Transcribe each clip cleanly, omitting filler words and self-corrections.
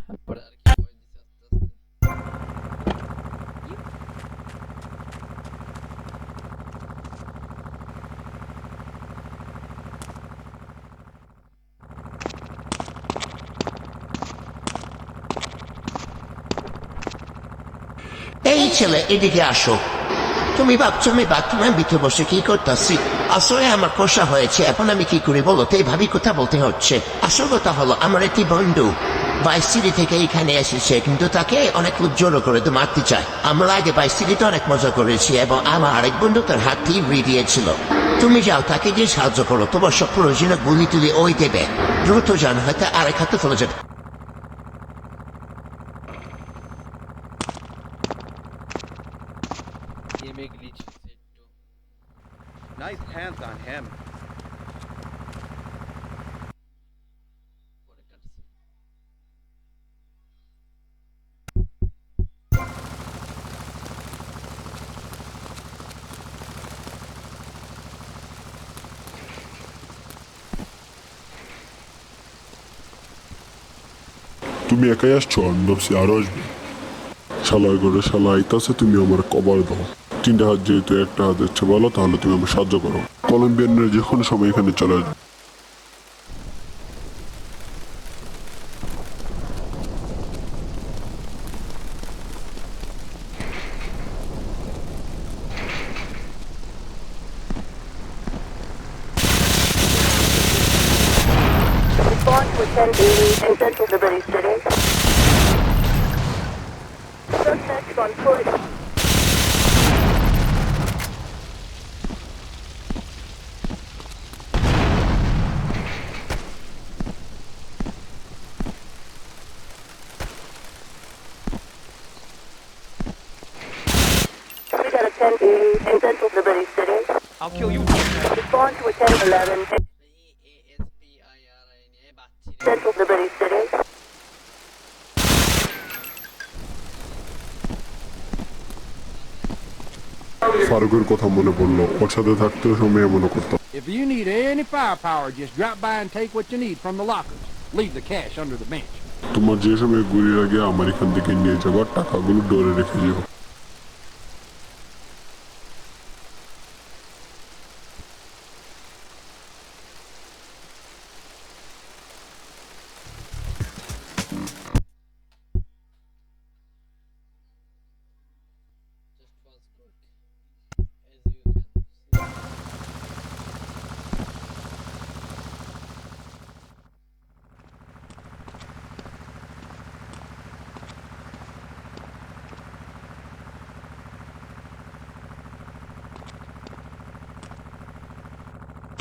তারপরে আর কি ভয় দিছে আস্তে আস্তে। এই ছেলে এদিকে আসো। তুমি ভাবছো আমি বাথরুমের ভিতরে বসে কি করতেছি? আসলে আমার কষা হয়েছে, এখন আমি কি করি বলো তো? এইভাবে কথা বলতে হচ্ছে। আসল কথা হলো আমার একটি বন্ধু বাইসিটি থেকে এখানে এসেছে, কিন্তু তাকে অনেক লোক জড়ো করে তো মারতে চায়। আমরা আগে বাইসিটিতে অনেক মজা করেছি এবং আমার আরেক বন্ধু তার হাত দিয়ে দিয়েছিল। তুমি যাও, তাকে দিয়ে সাহায্য করো, তোমার সব প্রয়োজনীয় গুলি তুলি ওই দেবে। দ্রুত যান, হয়তো আরেক হাতে চলে যাবে। গেমে গ্লিচ হয়েছে একটু। Nice hands on him. পরে কাটছে। তুমি একাই আসছো? আমি ভাবছি আরো আসবে। শালায় করে শালা আইতাছে, তুমি আমার কভার দাও। তিনটা হাত যেহেতু একটা হাত যাচ্ছে বলো, তাহলে তুমি আমার সাহায্য করো। কলম্বিয়ানরা যে কোনো সময় এখানে চলে আসবে। Respond to 1080 in Central Liberty City. Suspect on foot. We got a 1080 in Central Liberty City. I'll kill you. Respond to a 1011 in ASPIRIN এ বাচ্চি রে। Central Liberty City. ফারুকের কথা মনে পড়লো, ওর সাথে থাকতেও সময় মনে করতাম। If you need any firepower, just drop by and take what you need from the lockers. Leave the cash under the bench. তোমার যে সময় গুলির আগে আমার এখান থেকে নিয়ে যাবার টাকাগুলো ডোরে রেখে যেও। Just was good. As you can see.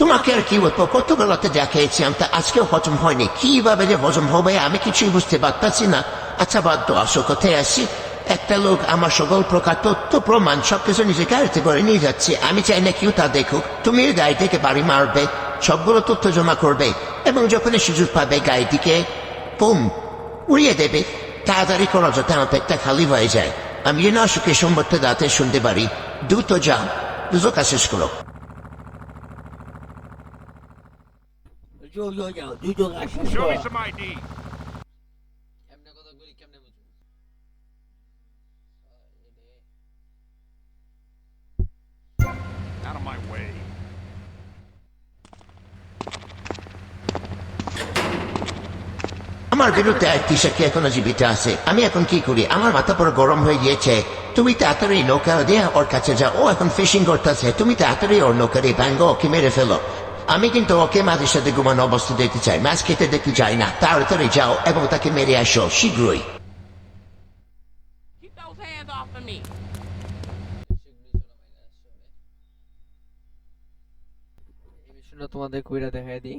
তোমাকে আর কি বলবো, কতগুলোতে দেখিয়েছি আমি, তা আজকেও হজম হয়নি। কিভাবে যে হজম হবে আমি কিছুই বুঝতে পারতাছি না। আচ্ছা বাদ দাও, আসো কোথায় আসি। একটা লোক আমার সকল প্রকার তথ্য প্রমাণ সবকিছু নিজে গাড়িতে করে নিয়ে যাচ্ছে। আমি চাই না কেউ তা দেখুক। তুমি এই গাড়ি থেকে বাড়ি মারবে, সবগুলো তথ্য জমা করবে এবং যখনই সুযোগ পাবে গাড়িটিকে পুম উড়িয়ে দেবে। তাড়াতাড়ি করো যাতে আমার পেটটা খালি হয়ে যায়, আমি যেন অসুখে সম্বর্তে দাঁতে শুনতে পারি। দ্রুত যাও, দ্রুত কাজ শেষ করো। Show me some ID. কেমনে কথা বলি কেমনে বুঝবো? Out of my way. আমার বিরুদ্ধে এক কৃষক এখনো জীবিত আছে। আমি এখন কি করি? আমার মাথা পুরো গরম হয়ে গিয়েছে। তুমি তাড়াতাড়ি নৌকা দিয়ে ওর কাছে যাও, ও এখন ফিশিং করতেছে। তুমি তাড়াতাড়ি ওর নৌকা দিয়ে ভাঙ্গো, ওকে মেরে ফেলো। আমি কিন্তু ওকে মাঝে সাথে ঘুমানো অবস্থা দেখতে চাই, মাছ খেতে দেখতে চাই না। তাড়াতাড়ি যাও এবং তাকে মেরে আসো শীঘ্রই। Keep those hands off of me. এই মিশনটা তোমাদের কইরা দেখাই দিই।